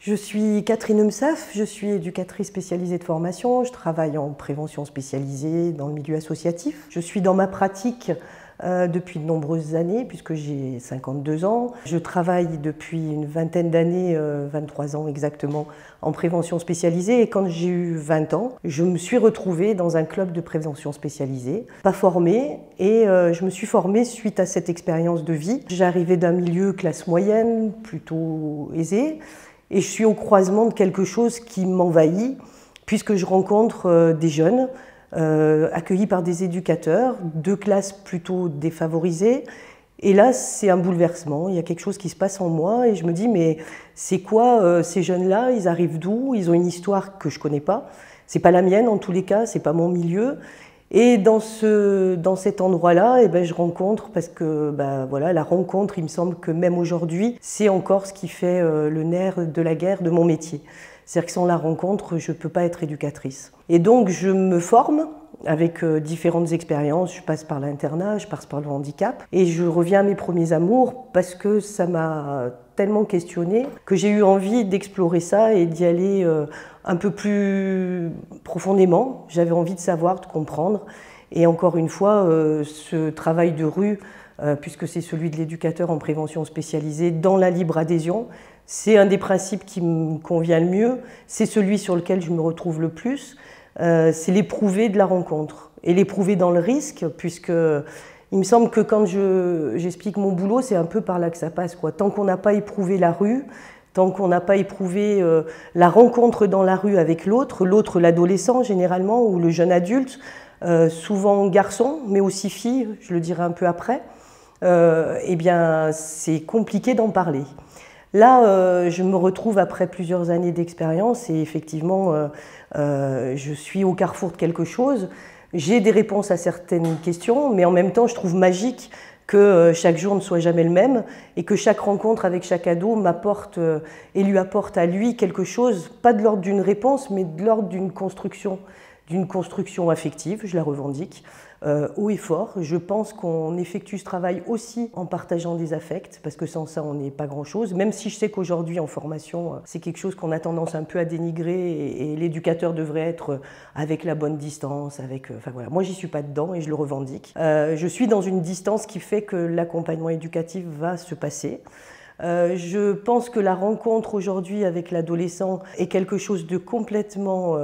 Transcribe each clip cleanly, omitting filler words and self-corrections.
Je suis Catherine Msaf, je suis éducatrice spécialisée de formation, je travaille en prévention spécialisée dans le milieu associatif. Je suis dans ma pratique depuis de nombreuses années puisque j'ai 52 ans. Je travaille depuis une vingtaine d'années, 23 ans exactement, en prévention spécialisée et quand j'ai eu 20 ans, je me suis retrouvée dans un club de prévention spécialisée, pas formée et je me suis formée suite à cette expérience de vie. J'arrivais d'un milieu classe moyenne, plutôt aisé. Et je suis au croisement de quelque chose qui m'envahit, puisque je rencontre des jeunes accueillis par des éducateurs, de classes plutôt défavorisées. Et là, c'est un bouleversement, il y a quelque chose qui se passe en moi et je me dis, mais c'est quoi ces jeunes-là? Ils arrivent d'où? Ils ont une histoire que je ne connais pas. C'est pas la mienne en tous les cas, c'est pas mon milieu. Et dans cet endroit-là, eh ben, je rencontre, parce que voilà, la rencontre, il me semble que même aujourd'hui, c'est encore ce qui fait le nerf de la guerre de mon métier. C'est-à-dire que sans la rencontre, je ne peux pas être éducatrice. Et donc, je me forme avec différentes expériences. Je passe par l'internat, je passe par le handicap. Et je reviens à mes premiers amours parce que ça m'a tellement questionnée que j'ai eu envie d'explorer ça et d'y aller un peu plus profondément. J'avais envie de savoir, de comprendre. Et encore une fois, ce travail de rue, puisque c'est celui de l'éducateur en prévention spécialisée dans la libre adhésion, c'est un des principes qui me convient le mieux, c'est celui sur lequel je me retrouve le plus, c'est l'éprouver de la rencontre. Et l'éprouver dans le risque, puisque il me semble que quand j'explique mon boulot, c'est un peu par là que ça passe, quoi. Tant qu'on n'a pas éprouvé la rue, tant qu'on n'a pas éprouvé la rencontre dans la rue avec l'autre, l'adolescent généralement, ou le jeune adulte, souvent garçon, mais aussi fille, je le dirai un peu après, eh bien c'est compliqué d'en parler. Là, je me retrouve après plusieurs années d'expérience et effectivement, je suis au carrefour de quelque chose. J'ai des réponses à certaines questions, mais en même temps, je trouve magique que chaque jour ne soit jamais le même et que chaque rencontre avec chaque ado m'apporte et lui apporte à lui quelque chose, pas de l'ordre d'une réponse, mais de l'ordre d'une construction affective, je la revendique, haut et fort. Je pense qu'on effectue ce travail aussi en partageant des affects, parce que sans ça, on n'est pas grand-chose, même si je sais qu'aujourd'hui, en formation, c'est quelque chose qu'on a tendance un peu à dénigrer et l'éducateur devrait être avec la bonne distance, enfin voilà. Moi, j'y suis pas dedans et je le revendique. Je suis dans une distance qui fait que l'accompagnement éducatif va se passer. Je pense que la rencontre aujourd'hui avec l'adolescent est quelque chose de complètement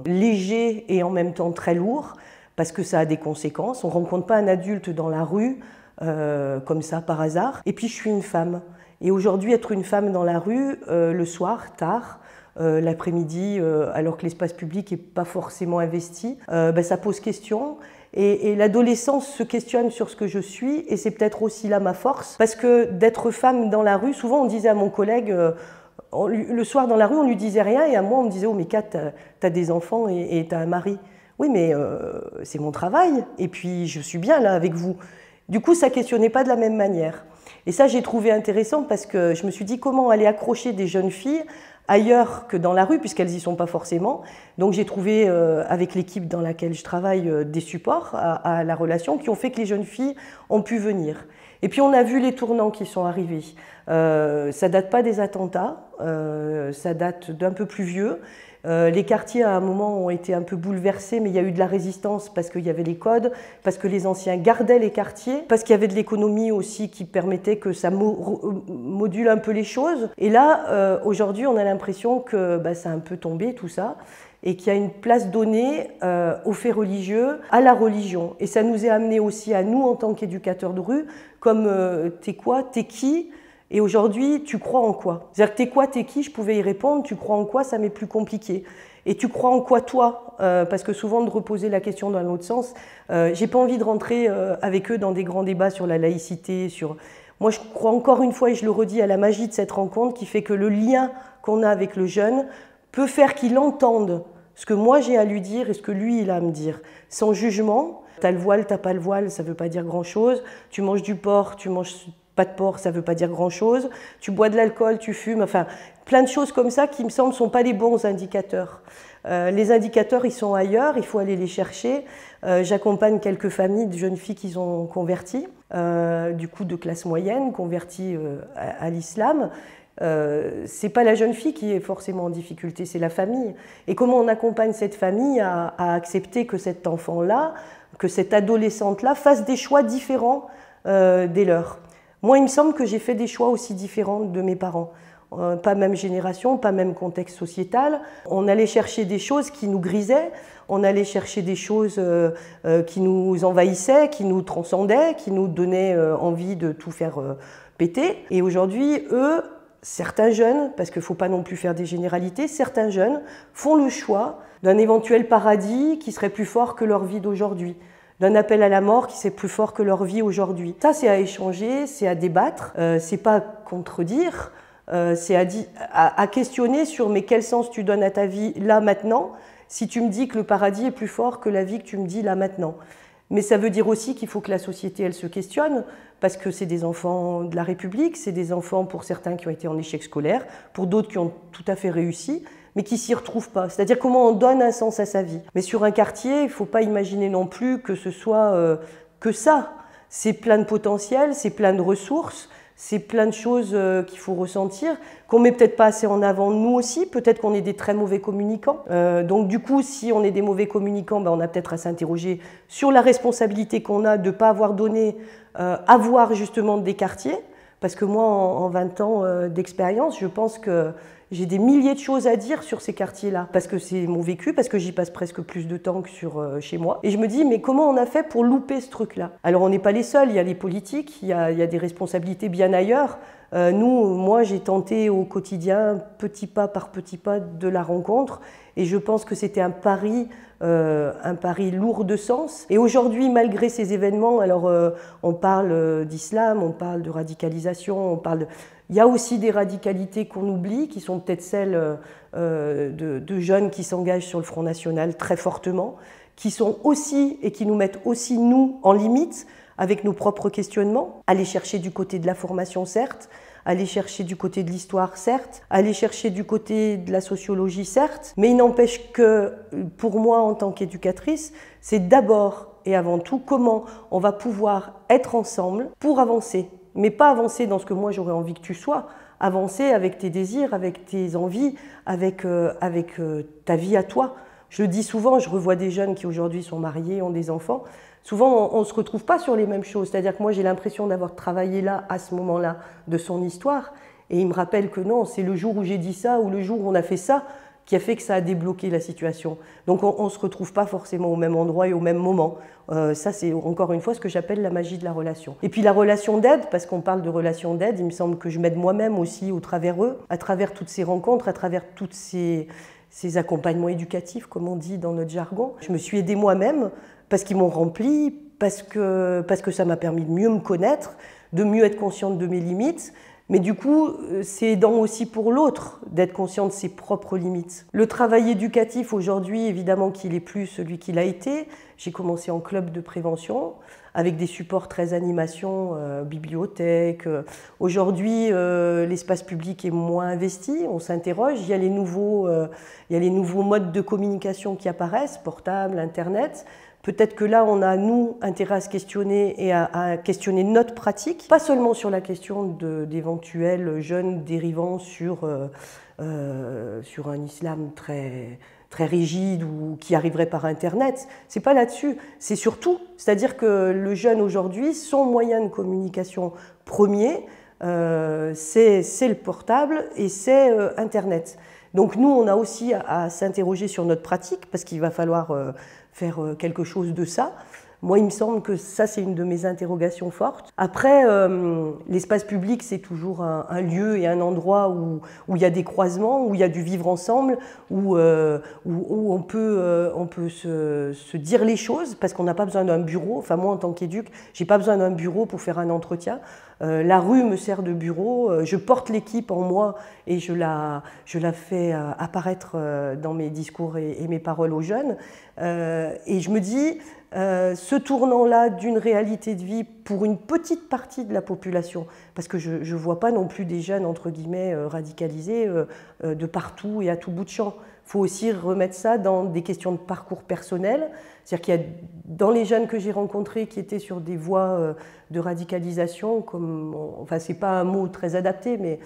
léger et en même temps très lourd, parce que ça a des conséquences. On ne rencontre pas un adulte dans la rue comme ça par hasard. Et puis je suis une femme. Et aujourd'hui, être une femme dans la rue, le soir, tard, l'après-midi, alors que l'espace public n'est pas forcément investi, ça pose question. Et l'adolescence se questionne sur ce que je suis, et c'est peut-être aussi là ma force, parce que d'être femme dans la rue, souvent on disait à mon collègue, le soir dans la rue on lui disait rien, et à moi on me disait « Oh mais Kat, t'as des enfants et t'as un mari ». Oui mais c'est mon travail, et puis je suis bien là avec vous. Du coup ça ne questionnait pas de la même manière. Et ça j'ai trouvé intéressant parce que je me suis dit comment aller accrocher des jeunes filles ailleurs que dans la rue, puisqu'elles n'y sont pas forcément. Donc j'ai trouvé, avec l'équipe dans laquelle je travaille, des supports à la relation qui ont fait que les jeunes filles ont pu venir. Et puis on a vu les tournants qui sont arrivés. Ça date pas des attentats, ça date d'un peu plus vieux. Les quartiers à un moment ont été un peu bouleversés, mais il y a eu de la résistance parce qu'il y avait les codes, parce que les anciens gardaient les quartiers, parce qu'il y avait de l'économie aussi qui permettait que ça module un peu les choses. Et là, aujourd'hui, on a l'impression que ça a un peu tombé tout ça, et qu'il y a une place donnée aux faits religieux, à la religion. Et ça nous est amené aussi à nous en tant qu'éducateurs de rue, comme t'es quoi, t'es qui ? Et aujourd'hui, tu crois en quoi? C'est-à-dire que t'es quoi, t'es qui? Je pouvais y répondre, tu crois en quoi? Ça m'est plus compliqué. Et tu crois en quoi toi? Parce que souvent de reposer la question dans l'autre sens, j'ai pas envie de rentrer avec eux dans des grands débats sur la laïcité, sur... Moi je crois encore une fois, et je le redis, à la magie de cette rencontre qui fait que le lien qu'on a avec le jeune peut faire qu'il entende ce que moi j'ai à lui dire et ce que lui il a à me dire, sans jugement. T'as le voile, t'as pas le voile, ça veut pas dire grand-chose. Tu manges du porc, tu manges pas de porc, ça veut pas dire grand-chose. Tu bois de l'alcool, tu fumes, enfin plein de choses comme ça qui me semblent sont pas les bons indicateurs. Les indicateurs, ils sont ailleurs, il faut aller les chercher. J'accompagne quelques familles de jeunes filles qui sont converties, du coup de classe moyenne, converties à l'islam. c'est pas la jeune fille qui est forcément en difficulté, c'est la famille. Et comment on accompagne cette famille à accepter que cet enfant-là, que cette adolescente-là fasse des choix différents des leurs. Moi, il me semble que j'ai fait des choix aussi différents de mes parents. Pas même génération, pas même contexte sociétal. On allait chercher des choses qui nous grisaient, on allait chercher des choses qui nous envahissaient, qui nous transcendaient, qui nous donnaient envie de tout faire péter. Et aujourd'hui, eux, certains jeunes, parce qu'il ne faut pas non plus faire des généralités, certains jeunes font le choix d'un éventuel paradis qui serait plus fort que leur vie d'aujourd'hui, d'un appel à la mort qui serait plus fort que leur vie aujourd'hui. Ça, c'est à échanger, c'est à débattre, c'est pas à contredire, c'est à questionner sur mais quel sens tu donnes à ta vie là maintenant si tu me dis que le paradis est plus fort que la vie que tu me dis là maintenant. Mais ça veut dire aussi qu'il faut que la société, elle se questionne, parce que c'est des enfants de la République, c'est des enfants pour certains qui ont été en échec scolaire, pour d'autres qui ont tout à fait réussi, mais qui s'y retrouvent pas. C'est-à-dire comment on donne un sens à sa vie. Mais sur un quartier, il ne faut pas imaginer non plus que ce soit que ça. C'est plein de potentiel, c'est plein de ressources, c'est plein de choses qu'il faut ressentir, qu'on met peut-être pas assez en avant nous aussi, peut-être qu'on est des très mauvais communicants. Donc du coup, si on est des mauvais communicants, ben, on a peut-être à s'interroger sur la responsabilité qu'on a de ne pas avoir donné, avoir justement des quartiers. Parce que moi, en 20 ans d'expérience, je pense que j'ai des milliers de choses à dire sur ces quartiers-là, parce que c'est mon vécu, parce que j'y passe presque plus de temps que chez moi. Et je me dis, mais comment on a fait pour louper ce truc-là? Alors on n'est pas les seuls, il y a les politiques, il y a des responsabilités bien ailleurs. Moi, j'ai tenté au quotidien, petit pas par petit pas, de la rencontre, et je pense que c'était un pari lourd de sens. Et aujourd'hui, malgré ces événements, alors on parle d'islam, on parle de radicalisation, on parle de... Il y a aussi des radicalités qu'on oublie, qui sont peut-être celles de jeunes qui s'engagent sur le Front National très fortement, qui sont aussi et qui nous mettent aussi, nous, en limite, avec nos propres questionnements. Aller chercher du côté de la formation, certes, aller chercher du côté de l'histoire, certes, aller chercher du côté de la sociologie, certes, mais il n'empêche que, pour moi, en tant qu'éducatrice, c'est d'abord et avant tout comment on va pouvoir être ensemble pour avancer. Mais pas avancer dans ce que moi j'aurais envie que tu sois, avancer avec tes désirs, avec tes envies, avec ta vie à toi. Je le dis souvent, je revois des jeunes qui aujourd'hui sont mariés, ont des enfants. Souvent, on ne se retrouve pas sur les mêmes choses. C'est-à-dire que moi, j'ai l'impression d'avoir travaillé là, à ce moment-là, de son histoire. Et il me rappelle que non, c'est le jour où j'ai dit ça ou le jour où on a fait ça qui a fait que ça a débloqué la situation. Donc on ne se retrouve pas forcément au même endroit et au même moment. Ça, c'est encore une fois ce que j'appelle la magie de la relation. Et puis la relation d'aide, parce qu'on parle de relation d'aide, il me semble que je m'aide moi-même aussi au travers eux, à travers toutes ces rencontres, à travers toutes ces accompagnements éducatifs, comme on dit dans notre jargon. Je me suis aidée moi-même parce qu'ils m'ont rempli, parce que ça m'a permis de mieux me connaître, de mieux être consciente de mes limites. Mais du coup, c'est aidant aussi pour l'autre d'être conscient de ses propres limites. Le travail éducatif aujourd'hui, évidemment qu'il n'est plus celui qu'il a été. J'ai commencé en club de prévention avec des supports très animation, bibliothèque. Aujourd'hui, l'espace public est moins investi, on s'interroge. Il y a les nouveaux modes de communication qui apparaissent, portable, Internet. Peut-être que là, on a, nous, intérêt à se questionner et à questionner notre pratique, pas seulement sur la question d'éventuels jeunes dérivant sur un islam très rigide ou qui arriverait par Internet. C'est pas là-dessus, c'est surtout, c'est-à-dire que le jeune aujourd'hui, son moyen de communication premier, c'est le portable et c'est Internet. Donc nous, on a aussi à s'interroger sur notre pratique, parce qu'il va falloir faire quelque chose de ça. Moi, il me semble que ça, c'est une de mes interrogations fortes. Après, l'espace public, c'est toujours un lieu et un endroit où il y a des croisements, où il y a du vivre ensemble, où on peut se dire les choses, parce qu'on n'a pas besoin d'un bureau. Enfin, moi, en tant qu'éduc, j'ai pas besoin d'un bureau pour faire un entretien. La rue me sert de bureau, je porte l'équipe en moi et je la fais apparaître dans mes discours et mes paroles aux jeunes. Et je me dis, ce tournant-là d'une réalité de vie pour une petite partie de la population, parce que je ne vois pas non plus des jeunes, entre guillemets, radicalisés de partout et à tout bout de champ. faut aussi remettre ça dans des questions de parcours personnel. C'est-à-dire qu'il y a dans les jeunes que j'ai rencontrés qui étaient sur des voies de radicalisation, enfin c'est pas un mot très adapté, mais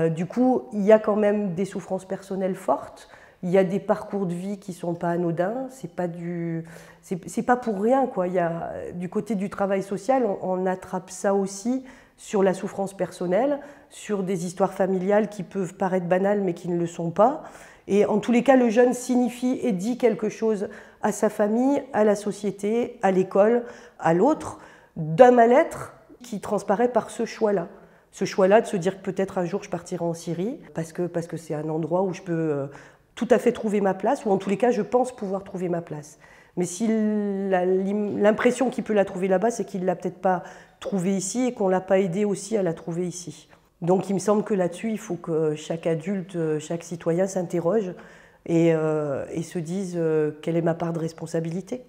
du coup il y a quand même des souffrances personnelles fortes. Il y a des parcours de vie qui sont pas anodins. C'est pas pour rien, quoi. Il y a, du côté du travail social, on attrape ça aussi sur la souffrance personnelle, sur des histoires familiales qui peuvent paraître banales mais qui ne le sont pas. Et en tous les cas, le jeune signifie et dit quelque chose à sa famille, à la société, à l'école, à l'autre, d'un mal-être qui transparaît par ce choix-là. Ce choix-là de se dire que peut-être un jour je partirai en Syrie, parce que c'est un endroit où je peux tout à fait trouver ma place, ou en tous les cas, je pense pouvoir trouver ma place. Mais si l'impression qu'il peut la trouver là-bas, c'est qu'il ne l'a peut-être pas trouvée ici et qu'on ne l'a pas aidé aussi à la trouver ici. Donc il me semble que là-dessus, il faut que chaque adulte, chaque citoyen s'interroge et se dise quelle est ma part de responsabilité.